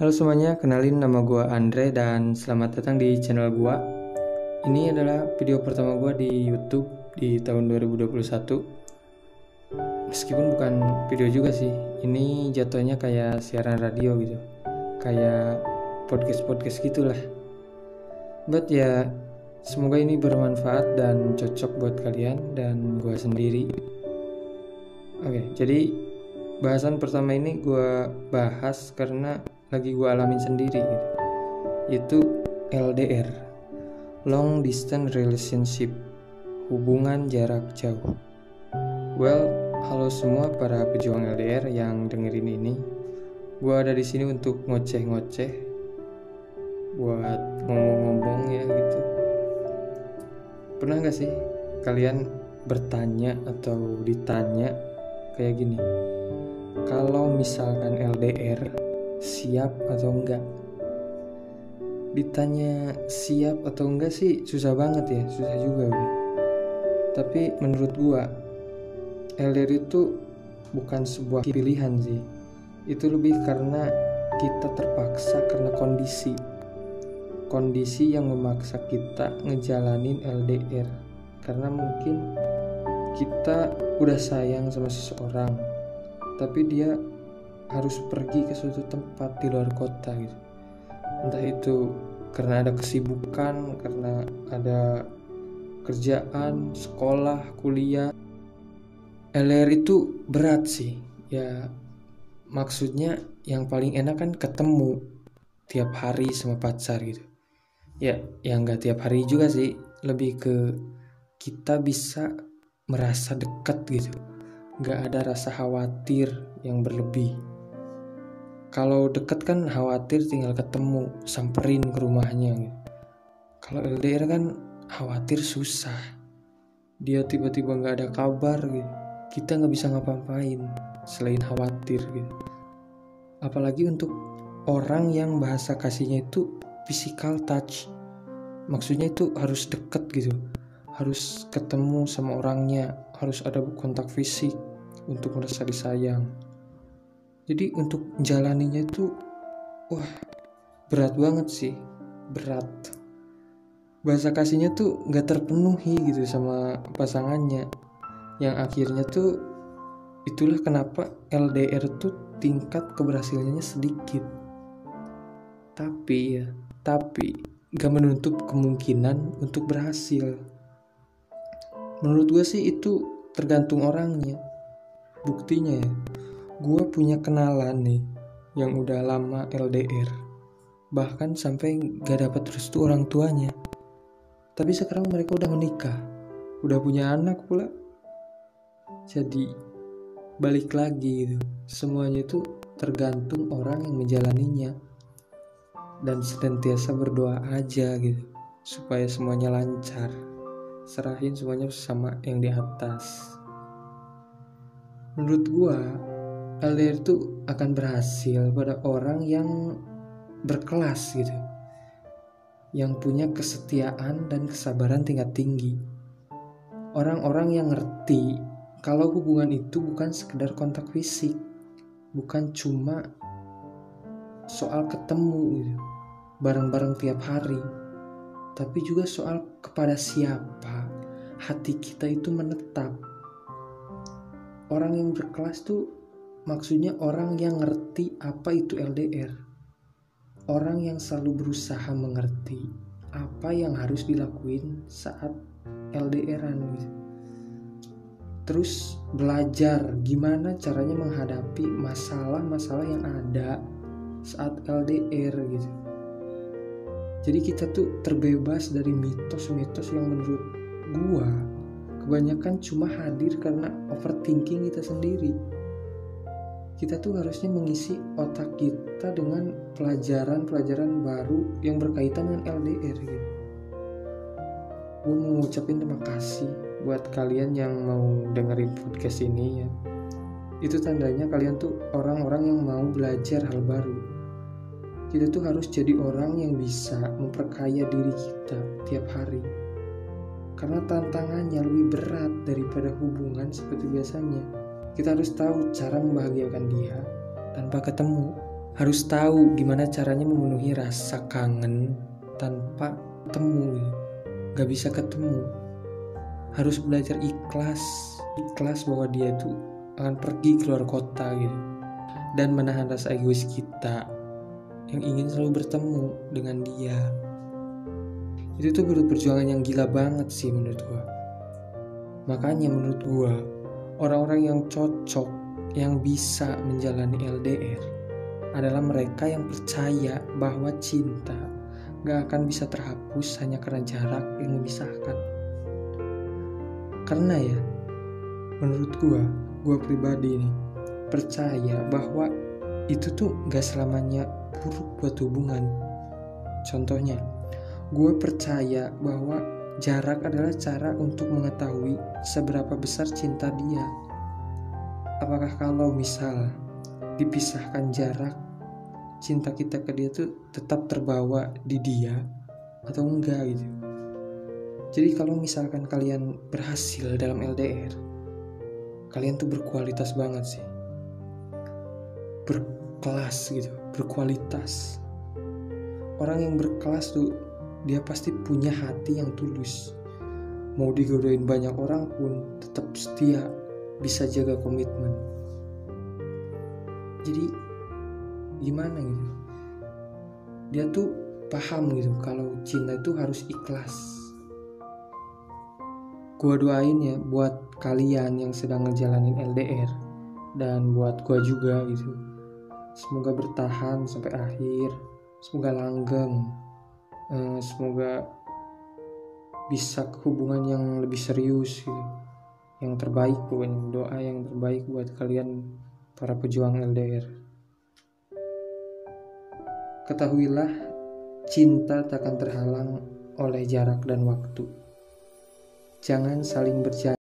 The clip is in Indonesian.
Halo semuanya, kenalin nama gua Andre dan selamat datang di channel gua. Ini adalah video pertama gua di YouTube di tahun 2021. Meskipun bukan video juga sih, ini jatuhnya kayak siaran radio gitu, kayak podcast gitulah. But ya, semoga ini bermanfaat dan cocok buat kalian dan gua sendiri. Oke, jadi bahasan pertama ini gua bahas karena lagi gue alamin sendiri gitu, yaitu LDR, long distance relationship, hubungan jarak jauh. Well, halo semua para pejuang LDR yang dengerin ini. Gue ada di sini untuk ngoceh-ngoceh, buat ngomong-ngomong ya gitu. Pernah gak sih kalian bertanya atau ditanya kayak gini, kalau misalkan LDR siap atau enggak? Ditanya siap atau enggak sih susah banget ya, susah juga gitu. Tapi menurut gua LDR itu bukan sebuah pilihan sih. Itu lebih karena kita terpaksa karena kondisi yang memaksa kita ngejalanin LDR. Karena mungkin kita udah sayang sama seseorang, tapi dia harus pergi ke suatu tempat di luar kota gitu. Entah itu karena ada kesibukan, karena ada kerjaan, sekolah, kuliah. LDR itu berat sih. Ya maksudnya yang paling enak kan ketemu tiap hari sama pacar gitu. Ya nggak tiap hari juga sih, lebih ke kita bisa merasa dekat gitu. Nggak ada rasa khawatir yang berlebih. Kalau deket kan khawatir tinggal ketemu, samperin ke rumahnya gitu. Kalau LDR kan khawatir susah. Dia tiba-tiba gak ada kabar gitu. Kita gak bisa ngapa-ngapain selain khawatir gitu. Apalagi untuk orang yang bahasa kasihnya itu physical touch. Maksudnya itu harus deket gitu. Harus ketemu sama orangnya, harus ada kontak fisik untuk merasa disayang. Jadi untuk jalaninya itu berat banget sih, berat. Bahasa kasihnya tuh gak terpenuhi gitu sama pasangannya. Yang akhirnya tuh itulah kenapa LDR tuh tingkat keberhasilannya sedikit. Tapi gak menutup kemungkinan untuk berhasil. Menurut gue sih itu tergantung orangnya. Buktinya ya, gue punya kenalan nih yang udah lama LDR, bahkan sampai gak dapat restu orang tuanya. Tapi sekarang mereka udah menikah, udah punya anak pula. Jadi balik lagi gitu, semuanya itu tergantung orang yang menjalaninya. Dan senantiasa berdoa aja gitu, supaya semuanya lancar. Serahin semuanya sama yang di atas. Menurut gue LDR itu akan berhasil pada orang yang berkelas gitu, yang punya kesetiaan dan kesabaran tingkat tinggi. Orang-orang yang ngerti kalau hubungan itu bukan sekedar kontak fisik, bukan cuma soal ketemu gitu, bareng-bareng tiap hari, tapi juga soal kepada siapa hati kita itu menetap. Orang yang berkelas tuh maksudnya orang yang ngerti apa itu LDR. Orang yang selalu berusaha mengerti apa yang harus dilakuin saat LDR-an gitu. Terus belajar gimana caranya menghadapi masalah-masalah yang ada saat LDR gitu. Jadi kita tuh terbebas dari mitos-mitos yang menurut gua kebanyakan cuma hadir karena overthinking kita sendiri. Kita tuh harusnya mengisi otak kita dengan pelajaran-pelajaran baru yang berkaitan dengan LDR gitu. Gue mau ngucapin terima kasih buat kalian yang mau dengerin podcast ini ya. Itu tandanya kalian tuh orang-orang yang mau belajar hal baru. Kita tuh harus jadi orang yang bisa memperkaya diri kita tiap hari. Karena tantangannya lebih berat daripada hubungan seperti biasanya. Kita harus tahu cara membahagiakan dia tanpa ketemu. harus tahu gimana caranya memenuhi rasa kangen tanpa ketemu gitu. Gak bisa ketemu, harus belajar ikhlas bahwa dia itu akan pergi keluar kota gitu, dan menahan rasa egois kita yang ingin selalu bertemu dengan dia. Itu tuh butuh perjuangan yang gila banget sih menurut gua. Makanya menurut gua, orang-orang yang cocok, yang bisa menjalani LDR adalah mereka yang percaya bahwa cinta gak akan bisa terhapus hanya karena jarak yang memisahkan. Karena ya, menurut gua pribadi nih, percaya bahwa itu tuh gak selamanya buruk buat hubungan. Contohnya, gue percaya bahwa jarak adalah cara untuk mengetahui seberapa besar cinta dia. Apakah kalau misal dipisahkan jarak, cinta kita ke dia tuh tetap terbawa di dia atau enggak gitu. Jadi kalau misalkan kalian berhasil dalam LDR, kalian tuh berkualitas banget sih, berkelas gitu, berkualitas. Orang yang berkelas tuh dia pasti punya hati yang tulus. Mau digodain banyak orang pun tetap setia, bisa jaga komitmen. Jadi gimana gitu, dia tuh paham gitu kalau cinta itu harus ikhlas. Gua doain ya buat kalian yang sedang ngejalanin LDR, dan buat gua juga gitu, semoga bertahan sampai akhir, semoga langgeng, semoga bisa ke hubungan yang lebih serius gitu. Yang terbaik pokoknya, doa yang terbaik buat kalian para pejuang LDR. Ketahuilah, cinta takkan terhalang oleh jarak dan waktu. Jangan saling berjanji